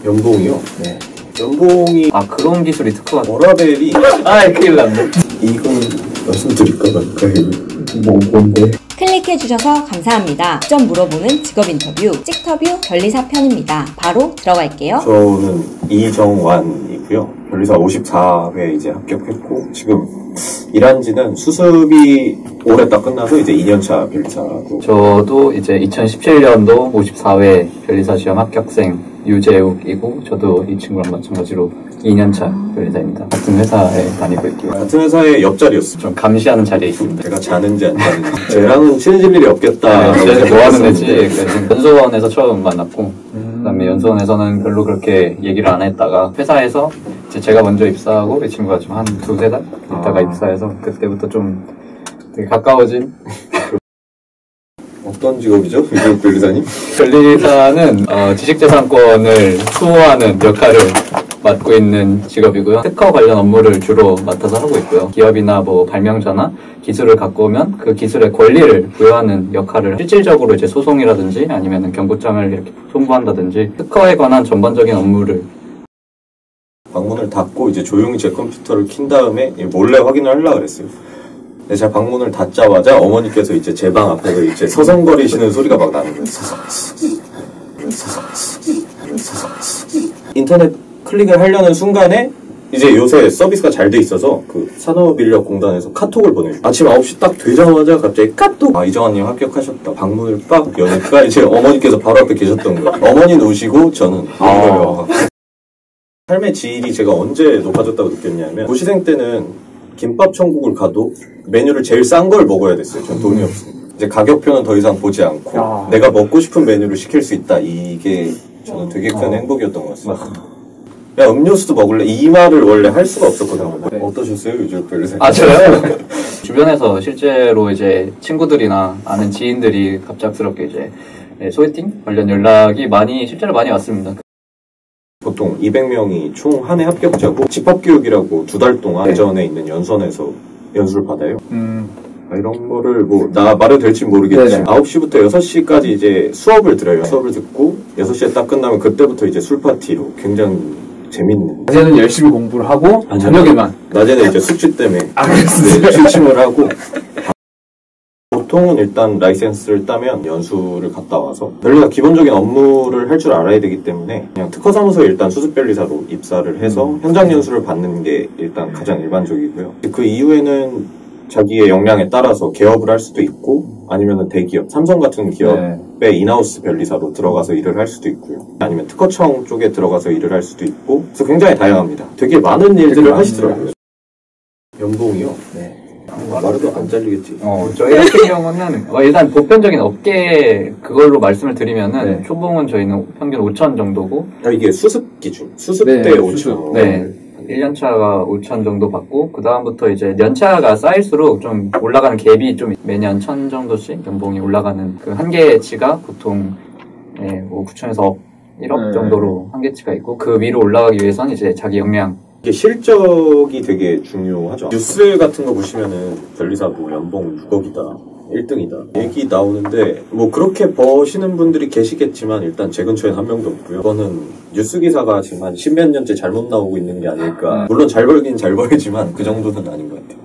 연봉이요? 네. 연봉이 그런 기술이 특허가 워라벨이 큰일 났네. 이건 말씀드릴까 말까요? 뭔데? 클릭해주셔서 감사합니다. 직접 물어보는 직업 인터뷰 찍터뷰 변리사 편입니다. 바로 들어갈게요. 저는 이정완이고요. 변리사 54회 이제 합격했고 지금 일한 지는 수습이 올해 딱 끝나서 이제 2년차 변리사고. 저도 이제 2017년도 54회 변리사 시험 합격생 유재욱이고 저도 이 친구랑 마찬가지로 2년차 변리사입니다. 같은 회사에 다니고 있고요. 같은 회사의 옆자리였어요. 좀 감시하는 자리에 있습니다. 제가 자는지 안 자는지 쟤랑은 친해질 일이 없겠다. 네, 뭐 하는 애지? 연수원에서 처음 만났고 그다음에 연수원에서는 별로 그렇게 얘기를 안 했다가 회사에서 이제 제가 먼저 입사하고 이 친구가 좀 한 두세 달 있다가 입사해서 그때부터 좀 되게 가까워진. 어떤 직업이죠? 유재욱 변리사님? 변리사는 지식재산권을 수호하는 역할을 맡고 있는 직업이고요. 특허 관련 업무를 주로 맡아서 하고 있고요. 기업이나 뭐 발명자나 기술을 갖고 오면 그 기술의 권리를 부여하는 역할을 실질적으로 이제 소송이라든지 아니면 경고장을 이렇게 송부한다든지 특허에 관한 전반적인 업무를. 방문을 닫고 이제 조용히 제 컴퓨터를 킨 다음에 몰래 확인을 하려고 그랬어요. 근데 제가 방문을 닫자마자 어머니께서 이제 제 방 앞에서 이제 서성거리시는 소리가 막 나는 거예요. 인터넷 클릭을 하려는 순간에 이제 요새 서비스가 잘 돼 있어서 그 산업인력공단에서 카톡을 보내요. 아침 9시 딱 되자마자 갑자기 카톡! 이정환님 합격하셨다. 방문을 빡 여니까 이제 어머니께서 바로 앞에 계셨던 거예요. 어머니는 우시고 저는 삶의 질이 제가 언제 높아졌다고 느꼈냐면 고시생 때는 김밥 천국을 가도 메뉴를 제일 싼 걸 먹어야 됐어요. 전 돈이 없으니까. 이제 가격표는 더 이상 보지 않고 내가 먹고 싶은 메뉴를 시킬 수 있다. 이게 저는 되게 큰 행복이었던 것 같습니다. 야, 음료수도 먹을래? 이 말을 원래 할 수가 없었거든요. 네. 어떠셨어요? 유재욱 변리사님? 저요? 주변에서 실제로 이제 친구들이나 아는 지인들이 갑작스럽게 이제 소개팅 관련 연락이 실제로 많이 왔습니다. 보통 200명이 총 한 해 합격자고 집합교육이라고 2달 동안 대전에 있는 연선에서 연수를 받아요. 이런 거를 나 말해도 될지 모르겠지만 9시부터 6시까지 이제 수업을 들어요. 수업을 듣고 6시에 딱 끝나면 그때부터 이제 술파티로 굉장히 재밌는. 낮에는 열심히 공부를 하고 저녁에만. 낮에는 이제 숙취 때문에 취침을 하고. 보통은 일단 라이센스를 따면 연수를 갔다 와서 변리사 기본적인 업무를 할 줄 알아야 되기 때문에 그냥 특허사무소에 일단 수습변리사로 입사를 해서 현장 연수를 받는 게 일단 가장 일반적이고요. 그 이후에는 자기의 역량에 따라서 개업을 할 수도 있고 아니면 대기업, 삼성 같은 기업의 인하우스 변리사로 들어가서 일을 할 수도 있고요. 아니면 특허청 쪽에 들어가서 일을 할 수도 있고 그래서 굉장히 다양합니다. 되게 많은 일들을 하시더라고요. 연봉이요? 네. 말해도 안 잘리겠지. 저희 같은 경우는 일단 보편적인 업계 그걸로 말씀을 드리면은 초봉은 저희는 평균 5천 정도고. 이게 수습 기준. 수습 때 5천. 네. 1년차가 5천 정도 받고 그 다음부터 이제 연차가 쌓일수록 좀 올라가는 갭이 좀 매년 1,000 정도씩 연봉이 올라가는 그 한계치가 보통 9천에서 1억 정도로 한계치가 있고 그 위로 올라가기 위해서는 이제 자기 역량. 이게 실적이 되게 중요하죠. 뉴스 같은 거 보시면은 변리사 연봉 6억이다, 1등이다 얘기 나오는데 그렇게 버시는 분들이 계시겠지만 일단 제 근처엔 한 명도 없고요. 저는 뉴스 기사가 지금 한 10몇 년째 잘못 나오고 있는 게 아닐까. 물론 잘 벌긴 잘 벌지만 그 정도는 아닌 것 같아요.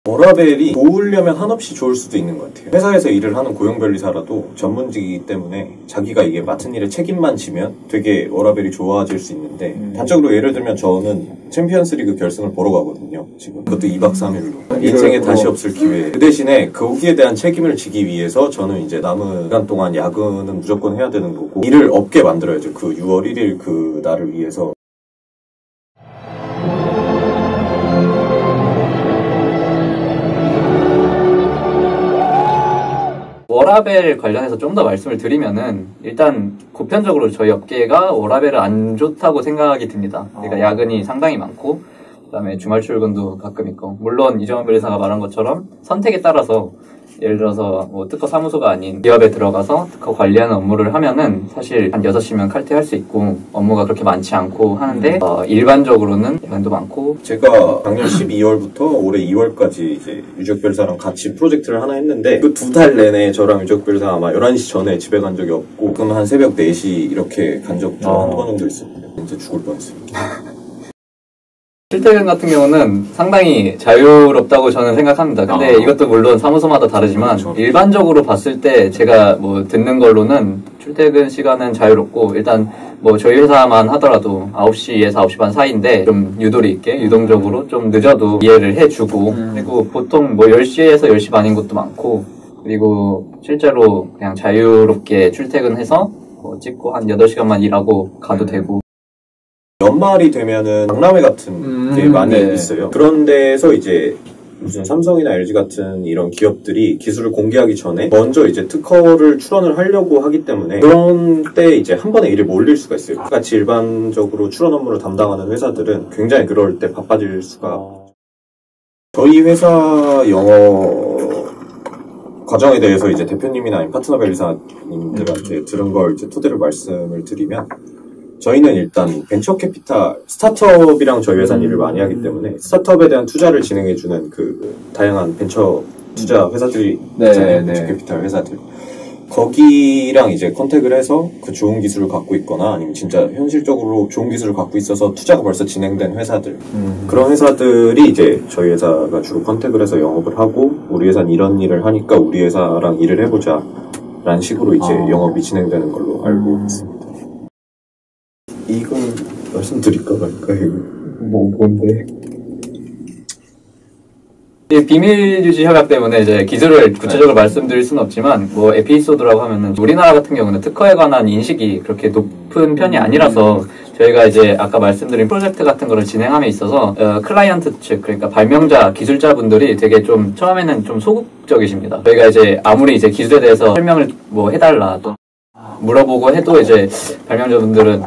워라벨이 좋으려면 한없이 좋을 수도 있는 것 같아요. 회사에서 일을 하는 고용변리사라도 전문직이기 때문에 자기가 이게 맡은 일에 책임만 지면 되게 워라벨이 좋아질 수 있는데 단적으로 예를 들면 저는 챔피언스리그 결승을 보러 가거든요. 지금 그것도 2박 3일로 인생에 다시 없을 기회. 그 대신에 거기에 대한 책임을 지기 위해서 저는 이제 남은 시간 동안 야근은 무조건 해야 되는 거고 일을 없게 만들어야죠. 그 6월 1일 그 날을 위해서. 워라벨 관련해서 좀 더 말씀을 드리면은 일단 보편적으로 저희 업계가 워라벨은 안 좋다고 생각이 듭니다. 그러니까 야근이 상당히 많고 그다음에 주말 출근도 가끔 있고 물론 이정환 변리사가 말한 것처럼 선택에 따라서 예를 들어서 뭐 특허 사무소가 아닌 기업에 들어가서 특허 관리하는 업무를 하면은 사실 한 6시면 칼퇴할 수 있고 업무가 그렇게 많지 않고 하는데 일반적으로는 야근도 많고. 제가 작년 12월부터 올해 2월까지 이제 유적별사랑 같이 프로젝트를 하나 했는데 그 2달 내내 저랑 유적별사 아마 11시 전에 집에 간 적이 없고 그럼 한 새벽 4시 이렇게 간 적도 한 번 정도 있었거든요. 진짜 죽을 뻔했어요. 출퇴근 같은 경우는 상당히 자유롭다고 저는 생각합니다. 근데 이것도 물론 사무소마다 다르지만 그렇죠. 일반적으로 봤을 때 제가 뭐 듣는 걸로는 출퇴근 시간은 자유롭고 일단 뭐 저희 회사만 하더라도 9시에서 9시 반 사이인데 좀 유도리 있게 유동적으로 좀 늦어도 이해를 해주고 그리고 보통 뭐 10시에서 10시 반인 것도 많고 그리고 실제로 그냥 자유롭게 출퇴근해서 뭐 찍고 한 8시간만 일하고 가도 되고. 연말이 되면은 박람회 같은 게 많이 있어요. 그런 데서 이제 무슨 삼성이나 LG 같은 이런 기업들이 기술을 공개하기 전에 먼저 이제 특허를 출원을 하려고 하기 때문에 그런 때 이제 한 번에 일이 몰릴 수가 있어요. 같이 일반적으로 출원 업무를 담당하는 회사들은 굉장히 그럴 때 바빠질 수가. 저희 회사 영어 과정에 대해서 이제 대표님이나 아니면 파트너 변리사님들한테 들은 걸 이제 토대로 말씀을 드리면 저희는 일단 벤처 캐피탈, 스타트업이랑 저희 회사는 일을 많이 하기 때문에 스타트업에 대한 투자를 진행해주는 그 다양한 벤처 투자 회사들이 있잖아요. 벤처 캐피탈 회사들. 거기랑 이제 컨택을 해서 그 좋은 기술을 갖고 있거나 아니면 진짜 현실적으로 좋은 기술을 갖고 있어서 투자가 벌써 진행된 회사들. 그런 회사들이 이제 저희 회사가 주로 컨택을 해서 영업을 하고 우리 회사는 이런 일을 하니까 우리 회사랑 일을 해보자 라는 식으로 이제 영업이 진행되는 걸로 알고 있습니다. 이건 말씀드릴까 말까요? 뭔데? 이 비밀 유지 협약 때문에 이제 기술을 구체적으로 말씀드릴 수는 없지만 뭐 에피소드라고 하면은 우리나라 같은 경우는 특허에 관한 인식이 그렇게 높은 편이 아니라서 저희가 이제 아까 말씀드린 프로젝트 같은 거를 진행함에 있어서 클라이언트 측 그러니까 발명자 기술자분들이 되게 좀 처음에는 좀 소극적이십니다. 저희가 이제 아무리 이제 기술에 대해서 설명을 뭐 해달라 또 물어보고 해도 이제 발명자분들은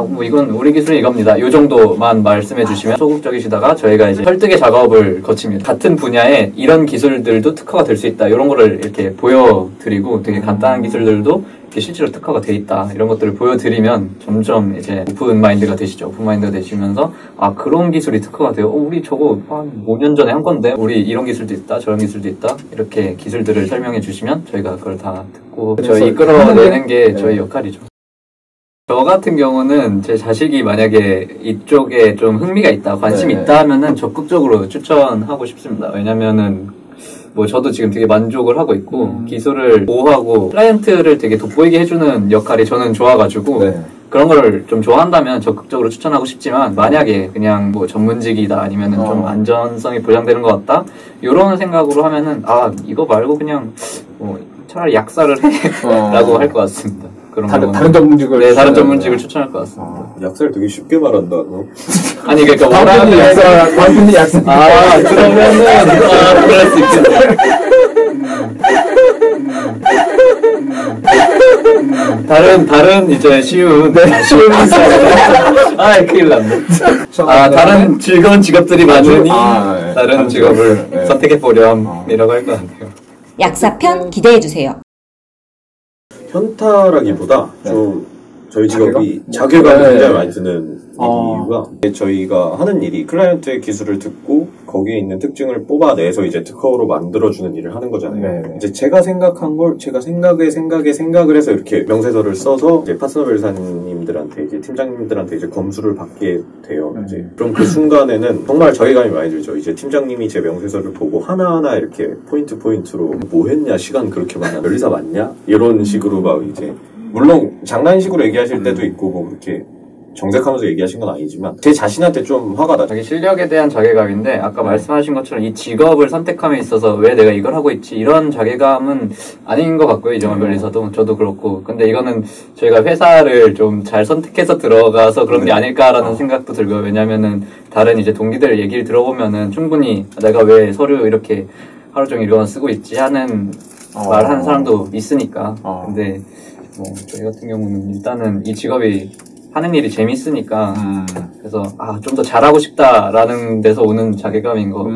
뭐 이건 우리 기술은 이겁니다. 요 정도만 말씀해 주시면 소극적이시다가 저희가 이제 설득의 작업을 거칩니다. 같은 분야에 이런 기술들도 특허가 될 수 있다. 이런 거를 이렇게 보여드리고 되게 간단한 기술들도 이렇게 실제로 특허가 돼 있다. 이런 것들을 보여드리면 점점 이제 오픈 마인드가 되시죠. 오픈 마인드가 되시면서 그런 기술이 특허가 돼요. 우리 저거 한 5년 전에 한 건데 우리 이런 기술도 있다. 저런 기술도 있다. 이렇게 기술들을 설명해 주시면 저희가 그걸 다 듣고 저희 이끌어내는 게 저희 역할이죠. 저 같은 경우는 제 자식이 만약에 이쪽에 좀 흥미가 있다, 관심이 있다 하면은 적극적으로 추천하고 싶습니다. 왜냐면은 뭐 저도 지금 되게 만족을 하고 있고 기술을 보호하고 클라이언트를 되게 돋보이게 해주는 역할이 저는 좋아가지고 그런 걸 좀 좋아한다면 적극적으로 추천하고 싶지만 만약에 그냥 뭐 전문직이다 아니면은 좀 안전성이 보장되는 것 같다 이런 생각으로 하면은 이거 말고 그냥 뭐 차라리 약사를 해라고 할 것 같습니다. 그런 다른 전문직을 네, 다른 전문직을 추천할 것 같습니다. 약사를 되게 쉽게 말한다. 너. 아니 그러니까 원하는 완전히 약사. 그러면은 그럴 수 있겠네. 다른 이제 쉬운 큰일 났네. 다른 즐거운 직업들이 많으니 다른 직업을 선택해 보렴이라고 할 것 같아요. 약사편 기대해주세요. 현타라기보다 좀 저희 직업이 자괴감이 굉장히 많이 드는 이유가 저희가 하는 일이 클라이언트의 기술을 듣고 거기에 있는 특징을 뽑아내서 이제 특허로 만들어주는 일을 하는 거잖아요. 이제 제가 생각한 걸 제가 생각을 해서 이렇게 명세서를 써서 이제 파트너 변리사님들한테 이제 팀장님들한테 이제 검수를 받게 돼요. 이제 그럼 그 순간에는 정말 자괴감이 많이 들죠. 이제 팀장님이 제 명세서를 보고 하나하나 이렇게 포인트로 뭐 했냐, 시간 그렇게 많냐, 변리사 맞냐 이런 식으로 막 이제 물론 장난식으로 얘기하실 때도 있고 뭐 그렇게 정색하면서 얘기하신 건 아니지만 제 자신한테 좀 화가 나죠. 자기 실력에 대한 자괴감인데 아까 말씀하신 것처럼 이 직업을 선택함에 있어서 왜 내가 이걸 하고 있지 이런 자괴감은 아닌 것 같고요. 이정환 변리사도 저도 그렇고 근데 이거는 저희가 회사를 좀 잘 선택해서 들어가서 그런 게 아닐까라는 생각도 들고요. 왜냐면은 다른 이제 동기들 얘기를 들어보면은 충분히 내가 왜 서류 이렇게 하루 종일 이거만 쓰고 있지 하는 말하는 사람도 있으니까 근데 뭐 저희 같은 경우는 일단은 이 직업이 하는 일이 재밌으니까 그래서 좀 더 잘하고 싶다라는 데서 오는 자괴감인 것 같고